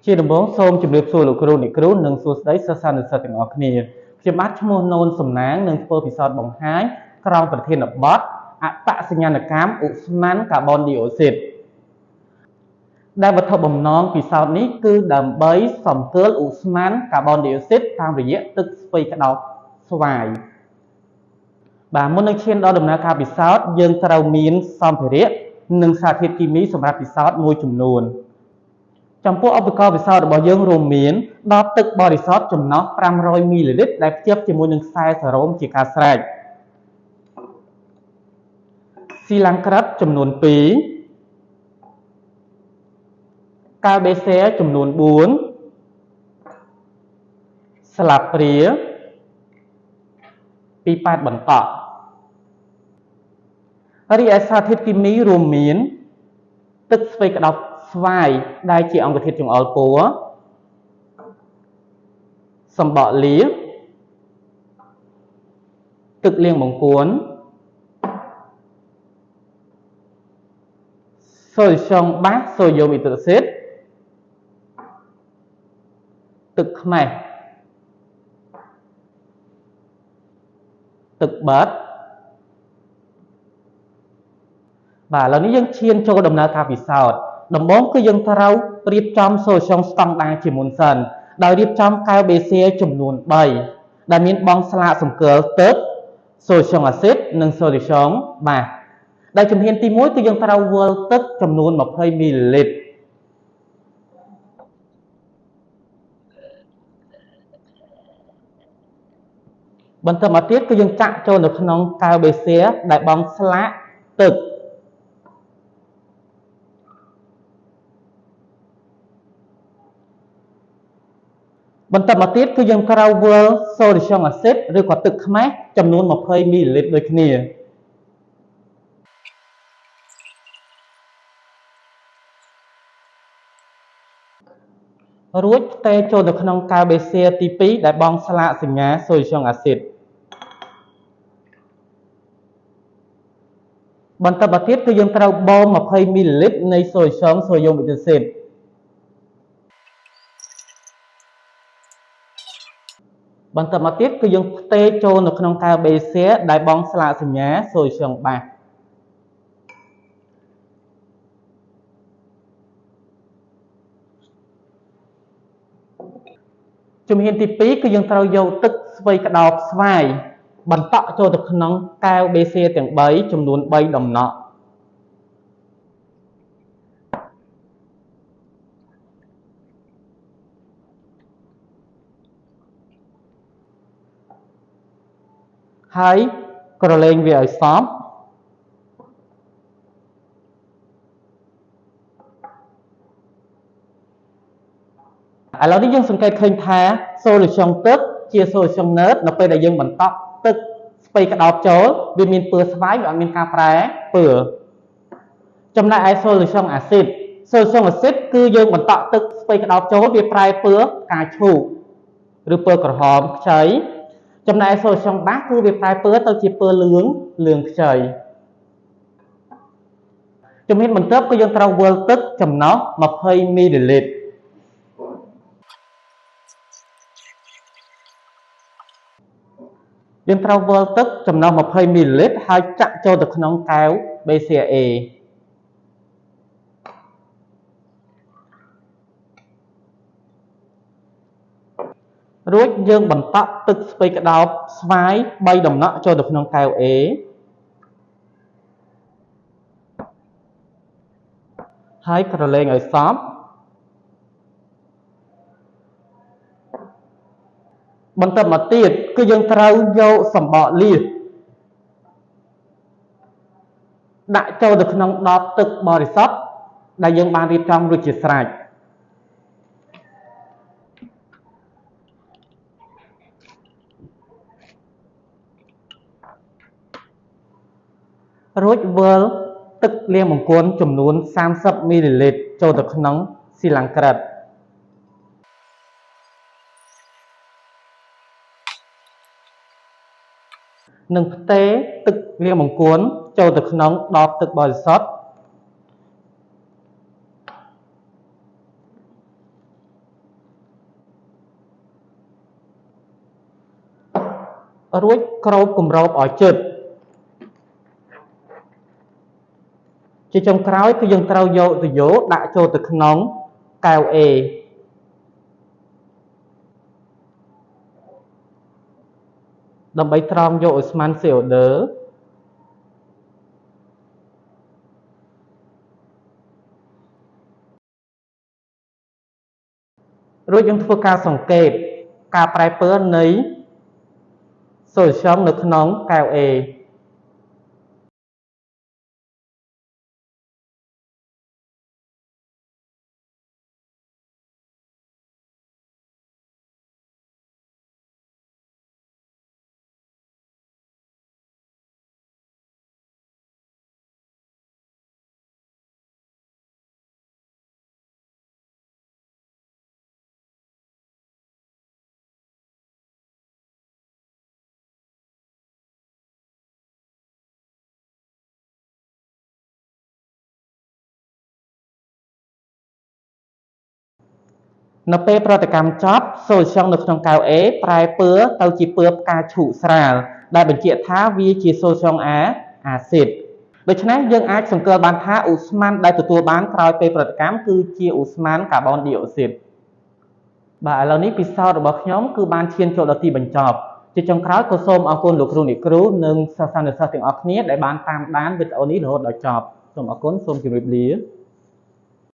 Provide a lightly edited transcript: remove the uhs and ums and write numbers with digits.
ជាដំបូងសូមជម្រាបសួរលោកគ្រូអ្នកគ្រូនិងសួស្តីសិស្សានុសិស្សទាំងអស់គ្នាខ្ញុំបាទឈ្មោះណូនសំណាងនឹងធ្វើពិសោធន៍បង្ហាញក្រោមប្រធានបទអបសញ្ញាណកម្មឧស្ម័នកាបូនឌីអុកស៊ីតដែលវត្ថុបំណងពិសោធន៍នេះគឺដើម្បីសម្គាល់ឧស្ម័នកាបូនឌីអុកស៊ីតតាមរយៈទឹកស្ពៃក្តោបស្វាយបាទមុននឹងឈានដល់ដំណើរការពិសោធន៍យើងត្រូវមានសម្ភារៈនិងសារធាតុគីមីសម្រាប់ពិសោធន៍មួយចំនួនចំពោះឧបករណ៍ពិសោធន៍របស់យើងរួមមានដបទឹកបរិសុទ្ធចំណុះ500មីលីលីត្រដែលភ្ជាប់ជាមួយនឹងខ្សែសរោមជាការស្រេចស៊ីឡាំងក្រិតចំនួន2កាវបេសែចំនួន4ស្លាបព្រាពី8បន្តក់រីឯសារធាតុគីមីរួមមានទឹកស្វ័យក្តោបស្វាយដែលជាអង្គធាតុចង្អុលពណ៌សំបកលាបទឹកលាងបង្គន់សូឡ្យូមបាសសូដ្យូមអ៊ីដ្រូស៊ីតទឹកខ្មេះទឹកបឺតបាទឥឡូវនេះយើងឈានចូលដំណើរការពិសោធន៍ដំបូងគឺយើងត្រូវរៀបចំសូឡ្យូមស្តង់ដារជាមុនសិនដោយរៀបចំកែវបេសៀចំនួន3ដែលមានបង់ស្លាកសម្គាល់ទឹកសូឡ្យូមអាស៊ីតនិងសូឡ្យូមបាសដែលជំហានទី1គឺយើងត្រូវវាល់ទឹកចំនួន20មីលីលីត្របន្តមកទៀតគឺយើងចាក់ចូលនៅក្នុងកែវបេសៀដែលបង់ស្លាកទឹកបន្តមកទៀតគឺយើងត្រូវវាល់សូឡ្យូមអាស៊ីតឬក៏ទឹកខ្មេះចំនួន20មីលីលីត្រដូចគ្នារួចផ្ទេរចូលទៅក្នុងកែវបេសៀទី2ដែលបង់ស្លាកសញ្ញាសូឡ្យូមអាស៊ីតបន្តមកទៀតគឺយើងត្រូវបូម20មីលីលីត្រនៃសូឡ្យូមសូដ្យូមអ៊ីដ្រូស៊ីតបន្តមកទៀតគឺយើងផ្ទេរចូលនៅក្នុងកែវបេសៀដែលបង់ស្លាកសញ្ញាសូឡ្យូមបាសជំហានទី2គឺយើងត្រូវយកទឹកស្វ័យក្តោបស្វាយបន្តក់ចូលទៅក្នុងកែវបេសៀទាំង3ចំនួន3ដំណក់ហើយក្រឡេកវាឲ្យសព្វឥឡូវនេះយើងសង្កេតឃើញថាសូឡ្យូមទឹកជាសូឡ្យូមណឺតនៅពេលដែលយើងបន្តក់ទឹកស្ពៃក្តោបចូលវាមានពណ៌ស្វាយវាអត់មានការប្រែពណ៌ចំណែកឯសូឡ្យូមអាស៊ីតគឺយើងបន្តក់ទឹកស្ពៃក្តោបចូលវាប្រែពណ៌ផ្កាឈូកឬពណ៌ក្រហមខ្ចីចំណែកឯសូឡ្យូមបាសគឺវាប្រែពណ៌ទៅជាពណ៌លឿងខ្ចីជំហានបន្ទាប់គឺយើងត្រូវវាល់ទឹកចំណុះ20មីលីលីត្រយើងត្រូវវាល់ទឹកចំណុះ20មីលីលីត្រហើយចាក់ចូលទៅក្នុងកែវ BCA រួចយើងបន្តក់ទឹកស្ពៃក្តោបស្វាយ3ដំណក់ចូលទៅក្នុងកែវ A ហើយក្រឡេកឲ្យសព្វបន្តមកទៀតគឺយើងត្រូវយកសំបកលាសដាក់ចូលទៅក្នុងដបទឹកបរិសុទ្ធដែលយើងបានរៀបចំរួចជាស្រេចរួចវាល់ទឹកលាងបង្គន់ចំនួន30មីលីលីត្រចូលទៅក្នុងស៊ីឡាំងក្រិតនិងផ្ទេរទឹកលាងបង្គន់ចូលទៅក្នុងដបទឹកបរិសុទ្ធ រួចគ្របគម្របឲ្យជិតជាចុងក្រោយគឺយើងត្រូវយកទុយោដាក់ចូលទៅក្នុងកែវ A ដើម្បីត្រងយកឲ្យស្មើ COD រួចយើងធ្វើការសង្កេតការប្រែប្រួលនៃ solution នៅក្នុងកែវ A នៅពេលប្រតិកម្មចប់ solution នៅក្នុងកែវ A ប្រែពណ៌ទៅជាពណ៌ផ្កាឈូកស្រាលដែលបញ្ជាក់ថាវាជា solutionអាស៊ីតដូច្នេះយើងអាចសង្កេតបានថាឧស្ម័នដែលទទួលបានក្រោយពេលប្រតិកម្មគឺជាឧស្ម័នកាបូនឌីអុកស៊ីតបាទឥឡូវនេះពិសោធន៍របស់ខ្ញុំគឺបានឈានចូលដល់ទីបញ្ចប់ជាចុងក្រោយក៏សូមអរគុណលោកគ្រូអ្នកគ្រូនិងសិស្សានុសិស្សទាំងអស់គ្នាដែលបានតាមដានវីដេអូនេះរហូតដល់ចប់សូមអរគុណសូមជម្រាបលា